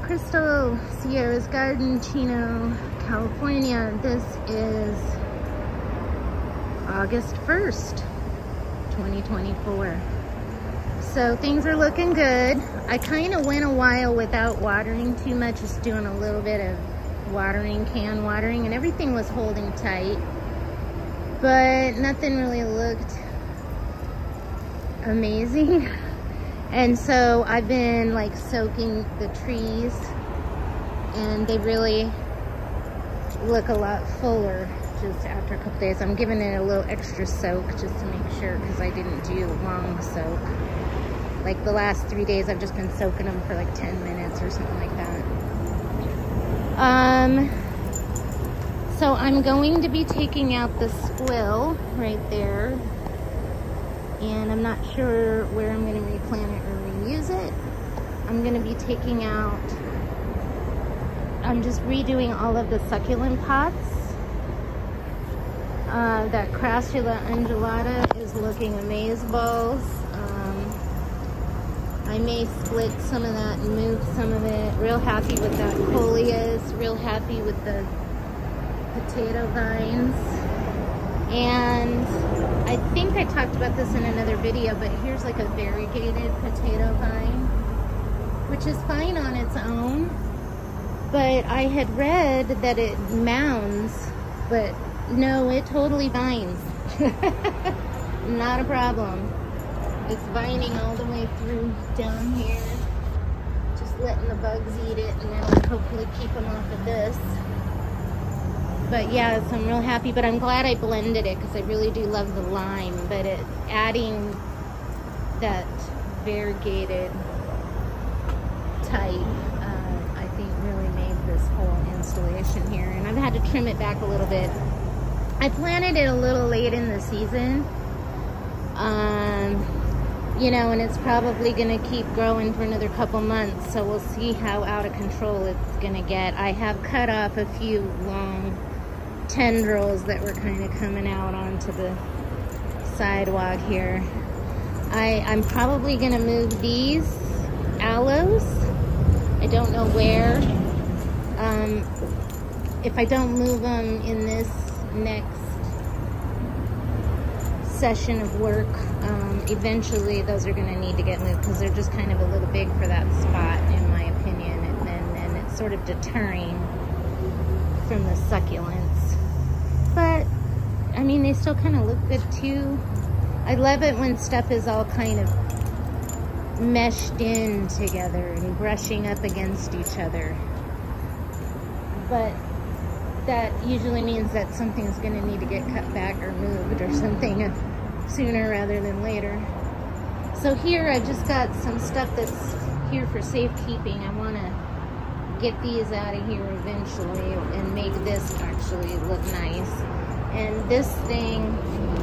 Crystal Sierra's Garden, Chino, California. This is August 1st, 2024. So things are looking good. I kind of went a while without watering too much, just doing a little bit of watering, can watering, and everything was holding tight. But nothing really looked amazing. And so I've been like soaking the trees, and they really look a lot fuller just after a couple days. I'm giving it a little extra soak just to make sure, because I didn't do a long soak. Like the last 3 days I've just been soaking them for like 10 minutes or something like that. So I'm going to be taking out the squill right there. And I'm not sure where I'm going to replant it or reuse it. I'm going to be taking out, I'm just redoing all of the succulent pots. That Crassula undulata is looking amazeballs. I may split some of that and move some of it. Real happy with that coleus. Real happy with the potato vines. And I think I talked about this in another video, but here's like a variegated potato vine, which is fine on its own. But I had read that it mounds, but no, it totally vines. Not a problem. It's vining all the way through down here. Just letting the bugs eat it, and then I'll hopefully keep them off of this. But yeah, so I'm real happy, but I'm glad I blended it because I really do love the lime, but adding that variegated type, I think really made this whole installation here. And I've had to trim it back a little bit. I planted it a little late in the season, you know, and it's probably gonna keep growing for another couple months, so we'll see how out of control it's gonna get. I have cut off a few long tendrils that were kind of coming out onto the sidewalk here. I'm probably going to move these aloes. I don't know where. If I don't move them in this next session of work, eventually those are going to need to get moved because they're just kind of a little big for that spot, in my opinion, and it's sort of deterring from the succulents. But I mean, they still kind of look good too. I love it when stuff is all kind of meshed in together and brushing up against each other. But that usually means that something's going to need to get cut back or moved or something sooner rather than later. So here I just got some stuff that's here for safekeeping. I want to get these out of here eventually and make this actually look nice. And this thing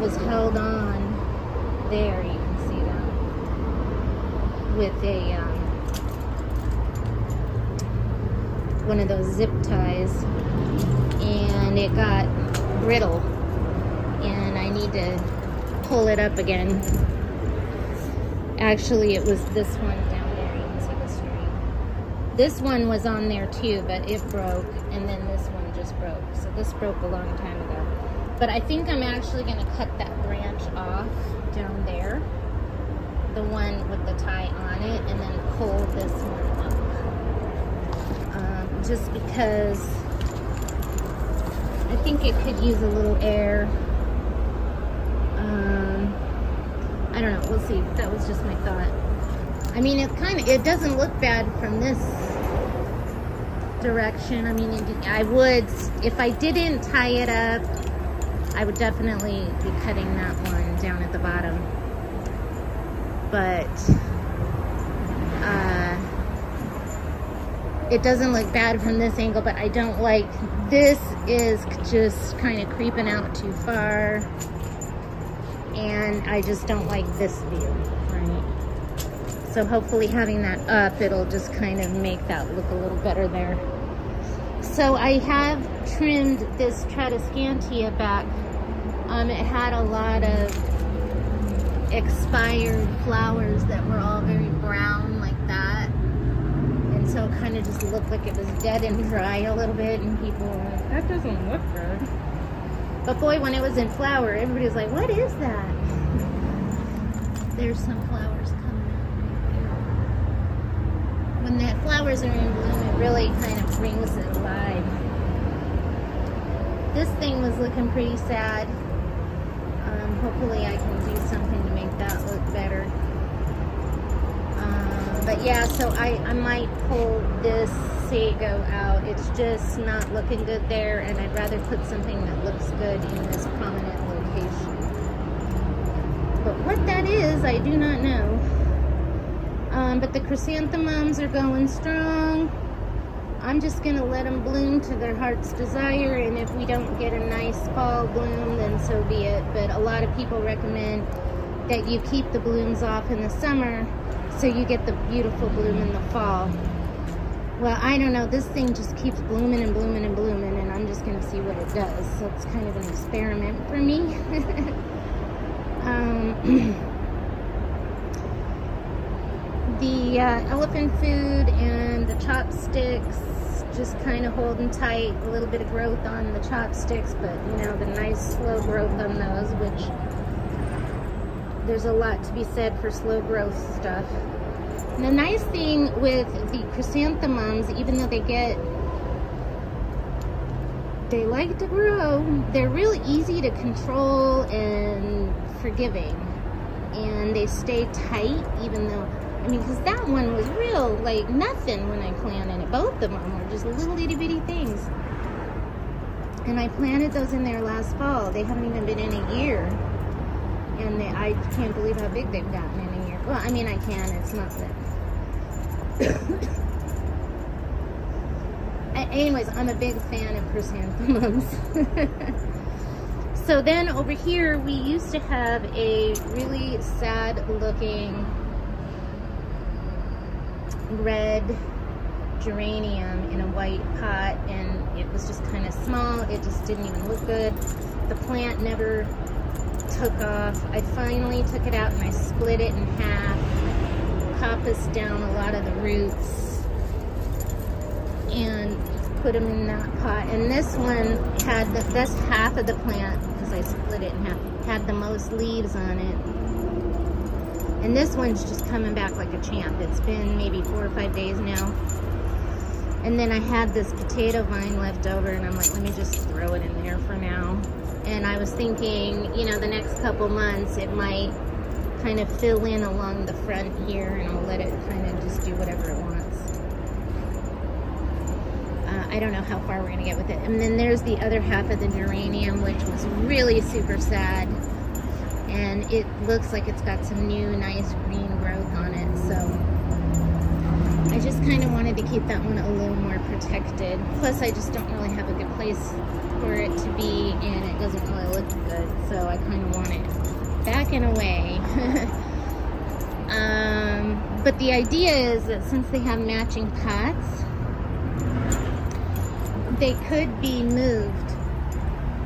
was held on there, you can see that, with a one of those zip ties, and it got brittle and I need to pull it up again. Actually, it was this one down there, you can see the string. This one was on there too, but it broke, and then this one just broke. So this broke a long time ago. But I think I'm actually going to cut that branch off down there, the one with the tie on it, and then pull this one up. Just because I think it could use a little air. I don't know, we'll see. That was just my thought. I mean, it doesn't look bad from this direction. I mean, I would, if I didn't tie it up, I would definitely be cutting that one down at the bottom. But it doesn't look bad from this angle, but I don't like, this is just kind of creeping out too far. And I just don't like this view, right? So hopefully having that up, it'll just kind of make that look a little better there. So I have trimmed this Tradescantia back. It had a lot of expired flowers that were all very brown like that. And so it kind kind of just looked like it was dead and dry a little bit, and people were like, that doesn't look good. But boy, when it was in flower, everybody was like, what is that? There's some flowers coming out right there. When that flowers are in bloom, it really kind of brings it alive. This thing was looking pretty sad. Hopefully I can do something to make that look better. But yeah, so I might pull this sago out. It's just not looking good there, and I'd rather put something that looks good in this prominent location. But what that is, I do not know. But the chrysanthemums are going strong. I'm just gonna let them bloom to their heart's desire, and if we don't get a nice fall bloom, then so be it. But a lot of people recommend that you keep the blooms off in the summer so you get the beautiful bloom in the fall. Well, I don't know, this thing just keeps blooming and blooming and blooming, and I'm just gonna see what it does. So it's kind of an experiment for me. The elephant food and the chopsticks, just kind of holding tight, a little bit of growth on the chopsticks, but you know, the nice slow growth on those, which there's a lot to be said for slow growth stuff. And the nice thing with the chrysanthemums, even though they like to grow, they're really easy to control and forgiving, and they stay tight, even though, I mean, because that one was real, like nothing when I planted it. Both of them were just little itty bitty things. And I planted those in there last fall. They haven't even been in a year. And I can't believe how big they've gotten in a year. Well, I mean, I can, it's not that. Anyways, I'm a big fan of chrysanthemums. So then over here, we used to have a really sad looking red geranium in a white pot, and it was just kind of small. It just didn't even look good. The plant never took off. I finally took it out and I split it in half, coppiced down a lot of the roots, and put them in that pot. And this one had the best half of the plant, because I split it in half, had the most leaves on it. And this one's just coming back like a champ. It's been maybe 4 or 5 days now. And then I had this potato vine left over, and I'm like, let me just throw it in there for now. And I was thinking, you know, the next couple months it might kind of fill in along the front here, and I'll let it kind of just do whatever it wants. I don't know how far we're gonna get with it. And then there's the other half of the geranium, which was really super sad. And it looks like it's got some new nice green growth on it. So I just kind of wanted to keep that one a little more protected. Plus I just don't really have a good place for it to be, and it doesn't really look good. So I kind of want it back in a way. But the idea is that since they have matching pots, they could be moved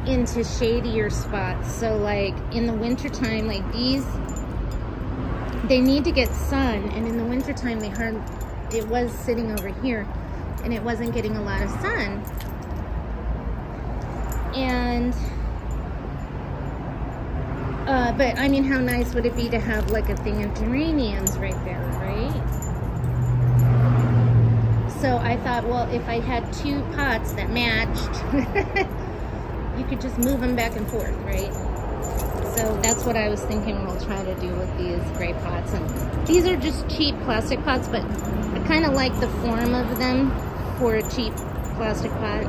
into shadier spots. So like in the wintertime, like these, they need to get sun, and in the wintertime it was sitting over here and it wasn't getting a lot of sun. And but I mean, how nice would it be to have like a thing of geraniums right there, right? So I thought, well, if I had 2 pots that matched, you could just move them back and forth, right? So that's what I was thinking we'll try to do with these gray pots. And these are just cheap plastic pots, but I kind of like the form of them for a cheap plastic pot.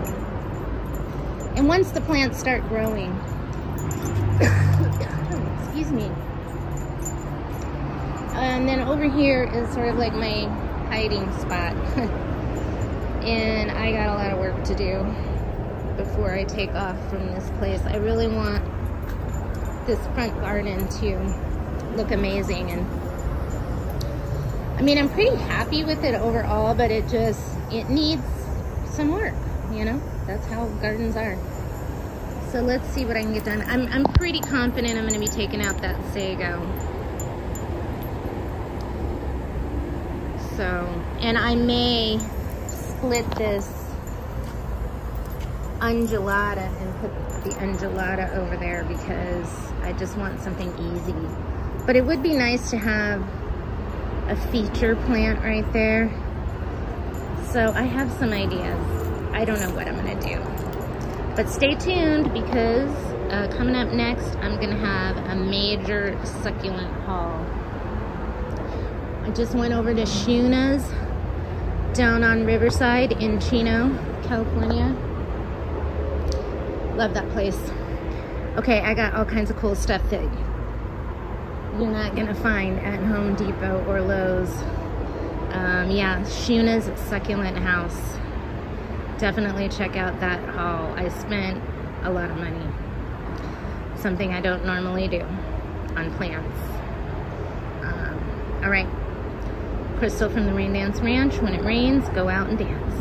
And once the plants start growing, excuse me. And then over here is sort of like my hiding spot. And I got a lot of work to do before I take off from this place. I really want this front garden to look amazing. And I mean, I'm pretty happy with it overall, but it needs some work, you know? That's how gardens are. So let's see what I can get done. I'm pretty confident I'm gonna be taking out that sago. So, and I may split this undulata and put the undulata over there because I just want something easy. But it would be nice to have a feature plant right there. So I have some ideas. I don't know what I'm gonna do. But stay tuned because coming up next, I'm gonna have a major succulent haul. I just went over to Chino's down on Riverside in Chino, California. Love that place. Okay, I got all kinds of cool stuff that you're not gonna find at Home Depot or Lowe's. Yeah, Chino's Succulent House. Definitely check out that haul. I spent a lot of money. Something I don't normally do on plants. All right, Crystal from the Rain Dance Ranch. When it rains, go out and dance.